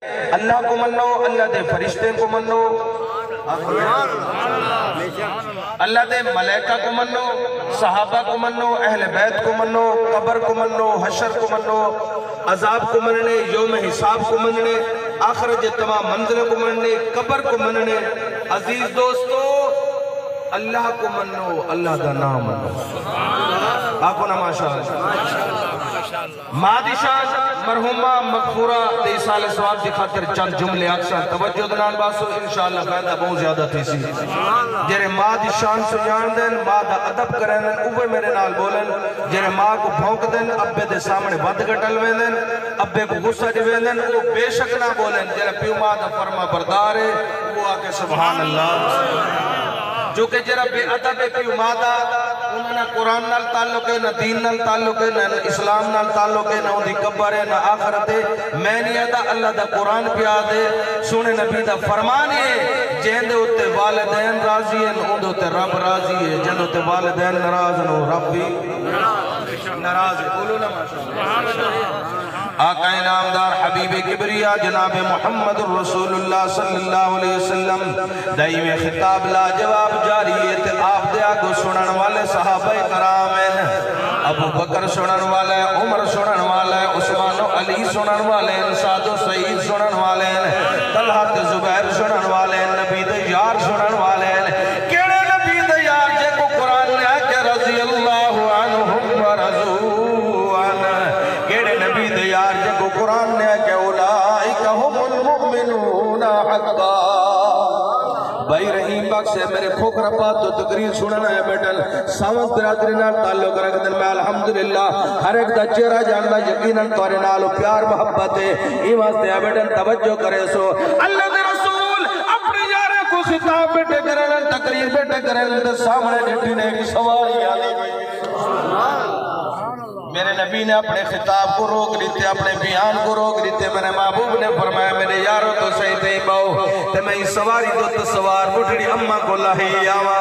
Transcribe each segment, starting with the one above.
اللہ کو منو، اللہ دے فرشتے کو منو، اللہ دے ملائکہ کو منو، صحابہ کو منو، اہل بیت کو منو، قبر کو منو، حشر کو منو، عذاب کو مننے، یوم حساب کو مننے، آخرت تمام منزل کو مننے، قبر کو مننے۔ عزیز دوستو، اللہ کو منو، اللہ دا نام منو۔ آقو نا ماشاءاللہ۔ مادی شان مرحومہ مغفورہ تے سال سواب دی خاطر چند جملے اکثر توجہ دنان باسو انشاءاللہ فائدہ بہت زیادہ تھی سی جرے ماں دی شان سو جان دن ماں دا ادب کریں دن اوے میرے نال بولن جرے ماں کو بھونک دن ابے دے سامنے بد گٹل وے دن ابے کو غصہ دی وے دن وہ بے شک نہ بولن جرے پیو ماں دا فرما بردار ہے وہ آکے سبحان اللہ جو کہ جرہ بے ادب پیو ماں دا انہوں نے قرآن نال تعلق ہے نہ دین نال تعلق ہے نہ اسلام نال تعلق ہے نہ ان دی قبر ہے نہ آخرت ہے میں نہیں آتا اللہ دا قرآن پیا دے سونے نبی دا فرمان ہے جہن دے ہوتے والدین راضی ہیں ان دے ہوتے رب راضی ہے جہن دے ہوتے والدین نراض ہیں رب بھی نراض ہے بولو نا ماشاءاللہ آقا انعامدار حبیب کبریہ جناب محمد الرسول اللہ صلی اللہ علیہ وسلم دائم خطاب لا جواب جاری ہے آپ دے آگو سنن والے صحابہ کرام ہیں ابو بکر سنن والے عمر سنن والے عثمان و علی سنن والے سعد و سعید سنن والے طلحہ زبیر سنن والے نبی دے یار سنن والے کیڑے نبی دے یار جے کو قرآن نے کہ رضی اللہ عنہم و رضو عنہ کیڑے نبی دے یار جے کو قرآن نے کہ اولئک هم المؤمنون حقا بھائی رحیم باق سے میرے کھوکر پات تو تقریر سننا ہے بیٹل سامت برادری نال تعلق رکھ دن میں الحمدللہ ہر ایک دا چہرہ جاننا یقیناً توارے نالو پیار محبت ہے ایمان سے بیٹل توجہ کرے سو اللہ دے رسول اپنے یارے کو خطاب بیٹے کریں تقریر بیٹے کریں سامنے جٹی نے ایک سواری آلی گئی میرے نبی نے اپنے خطاب کو روک لیتے اپنے بیان کو روک لیتے میرے محبوب نے فرمایا میرے یاروں تو صحیح تھی باؤ تے میں سواری دو تو سوار بٹھڑی اممہ کو لاہی آوا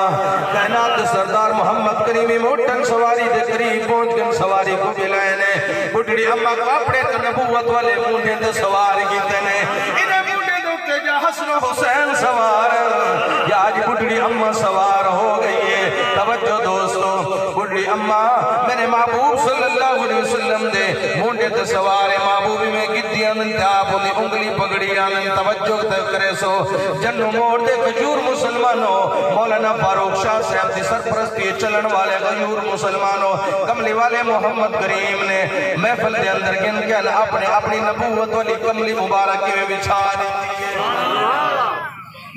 کائنات سردار محمد کریمی موٹن سواری دے قریب پہنچ گئے سواری کو ملائنے بٹھڑی اممہ کو اپنے نبوت والے مونڈے دے سوار کیتے نے انہیں مونڈے دو کے جا حسن حسین سوار یا آج بٹھڑی اممہ سوار ہو گئی ہے توجہ دوستو بٹھڑی اممہ میرے محبوب صلی اللہ علیہ وسلم دے مونڈے تے سوارے محبوبی میں گدی آنن تے آپ انہیں انگلی پگڑی آنن توجہ تے کرے سو جنو موڑ دے غیور مسلمانوں مولانا فاروق شاہ صاحب دی سرپرستی چلن والے غیور مسلمانوں کملی والے محمد کریم نے محفل دے اندر گن کے اپنی نبوت والی کملی مبارکی میں بچھا دیتی ہے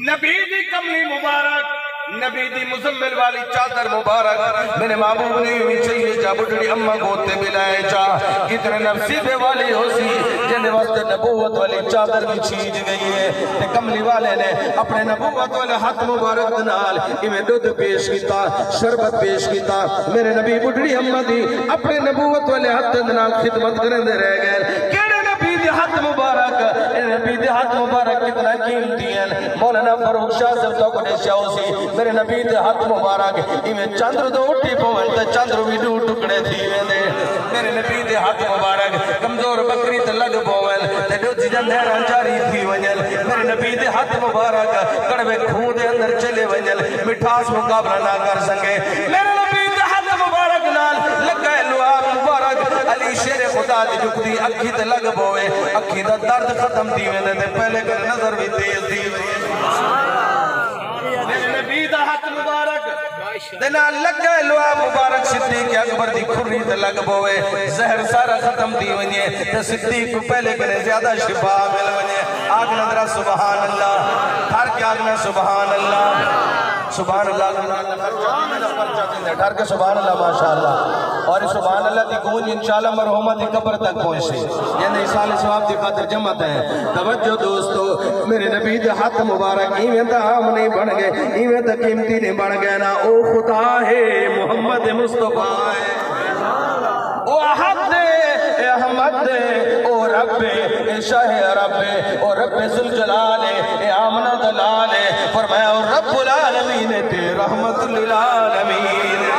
نبی دی کملی مبارک نبی دی مزمل والی چادر مبارک میرے محبوب نے بھی چاہیے جا بٹھڑی اممہ گوتے ملائے چاہ کتنے نفسیبے والی ہو سی جن وقت نبوت والی چادر بھی چھیج گئی ہے تے کملی والے نے اپنے نبوت والے ہاتھ مبارک دنال انہیں دودھ پیش کیتا شربت پیش کیتا میرے نبی بٹھڑی اممہ دی اپنے نبوت والے ہاتھ دنال خدمت کرنے دے رہ گئے کیڑے نبی دی ہاتھ مبارک نبی دی ہاتھ مبارک کتنا قیمتی ہیں مولانا فاروق شاہ صاحب تو کنے شاہ سی میرے نبی دے ہاتھ مبارک ایمیں چندر دو اٹھی پوئن تے چندر بھی دو ٹکڑے تھی ویندے میرے نبی دے ہاتھ مبارک کمزور بکری تے لگ پوئن تے دو جن دیران جاری تھی ونجل میرے نبی دے ہاتھ مبارک کڑوے خون دے اندر چلے ونجل مٹھاس مقابلہ نہ کر سکے میرے نبی دے ہاتھ مبارک نال لگا لعاب مبارک علی شیر خدا دی جکتی اکھی تے لگ پوئے اکھی دا درد ختم تھی ویندے تے پہلے کر نظر بھی تیز تھی نبی دا ہاتھ مبارک دینا لگ گئے لعاب مبارک صدیق اکبر دی کھری تے لگ بوئے زہر سارا ختم دی ونیے تے صدیق کو پہلے کنے زیادہ شفا مل ونیے آگ نظرہ سبحان اللہ ہر کے آگنا سبحان اللہ سبحان اللہ ٹھار کے سبحان اللہ ماشاءاللہ اور سبحان اللہ دی گونج انشاءاللہ مرحومہ دی قبر تک پہنچے یعنی سال ثواب دی خاطر جمعت ہیں توجہ دوستو میرے نبی دے ہاتھ مبارک ایویں دا عام نہیں بن گئے ایویں دا قیمتی نہیں بن گئے نا او خدا ہے محمد مصطفیٰ ہے او احد اے احمد او رب اے شاہ رب او رب ذوالجلال اے آمنہ دلال فرمایا او رب العالمین تے رحمت للعالمین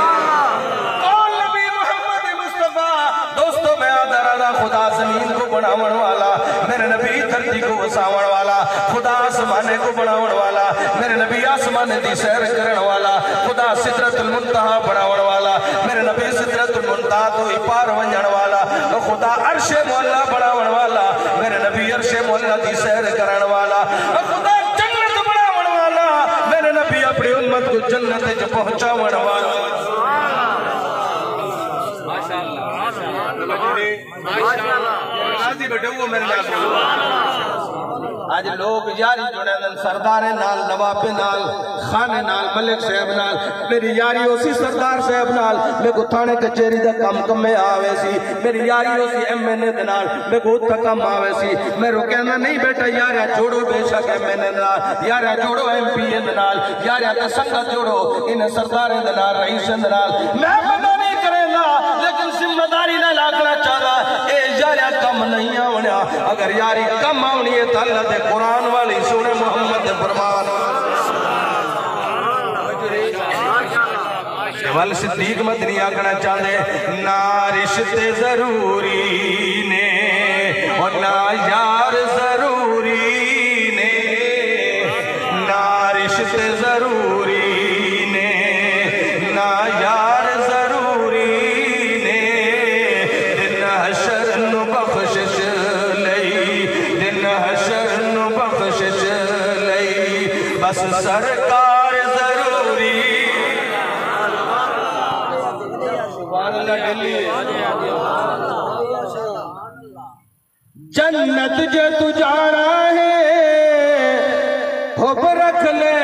خدا زمین کو بناون والا میرے نبی دھرتی کو وساون والا خدا آسمانے کو بناون والا میرے نبی آسمانے دی سیر کرن والا خدا سدرت المنتہا بناون والا میرے نبی سدرت المنتہا تو پار ونجن والا خدا عرش مولا بناون والا میرے نبی عرش مولا دی سیر کرن والا خدا جنت بناون والا میرے نبی اپنی امت کو جنت جو پہنچاون والا راضی بیٹے وہ میرے نال آج لوگ یاری جڑے دن سردار نال نواب نال خانے نال ملک صاحب نال میری یاری اسی سردار صاحب نال میں کو تھانے کچھری دا کم میں آوے سی میری یاری اسی ایم این اے نال میں کو اتھا کم آوے سی میں رو کہنا نہیں بیٹا یاریا جوڑو بے شک ایم این اے نال یاریا جوڑو ایم پی اے نال یاریا تے سنگت جوڑو انہیں سردار نال رئیس نال میں پتہ نہیں کرے گا لیکن ذمہ داری نہ لاکنا چاہتا اے یاریا کم نہیں آونا اگر یاری کم آونی ہے تو اللہ دے قرآن والی سونے محمد فرمان وال صدیق مدنی آکھنا چاہتے نا رشتے ضروری نے اور نا یار ضروری نے نا رشتے ضروری نے نا یار ضروری نے دن حشر نو بخشش لئی دن حشر نو بخشش لئی بس سرکار ضروری جنت جو تو جانا ہے حب رکھ لے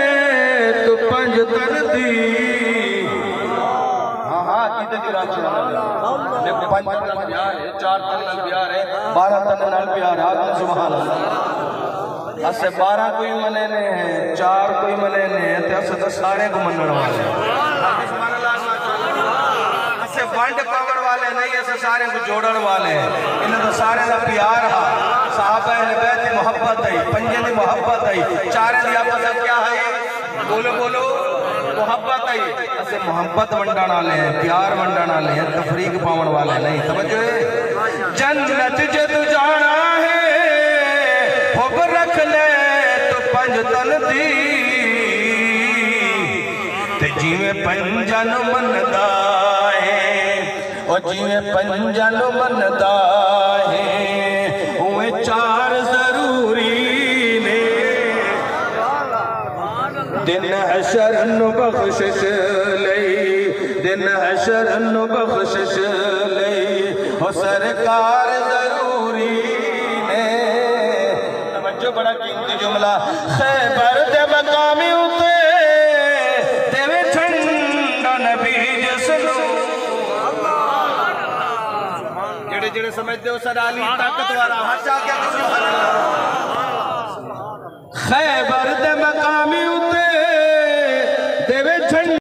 تو پنج تن دی ہاں کیتے کی راج چاہنا ہے پنج تن بیار ہے 4 تن بیار ہے 12 تن بیار ہے آگے سبحان اللہ اسے 12 کوئی منے نے 4 کوئی منے نے اسے سارے کو منن والے سبحان اللہ اسے ونڈ پاور والے نہیں اسے سارے کو جوڑن والے انہیں تو سارے دا پیار ہا صحابہ اہل بیت محبت ہے پنجے دی محبت ہے چارے دی آپس کیا ہے بولو بولو محبت ہے اسے محبت ونڈان والے ہیں پیار ونڈان والے ہیں تفریق پاون والے نہیں سمجھو جنت جد جانا ہے حب رکھ لے تو پنج تن دی تے جیویں پنجن مندا اور جیویں پنجن مندا ہے اوے 4 ضروری نے دن حشر نو بخشش لئی دن حشر نو بخشش لئی وہ سرکار ضروری نے توجہ بڑا قیمتی جملہ خیبر دے مقامی ہوتے دیوے ٹھنڈا نبی جسنو جڑے جڑے سمجھتے ہو سر علی طاقت والا ہر چاہ کیا سبحان اللہ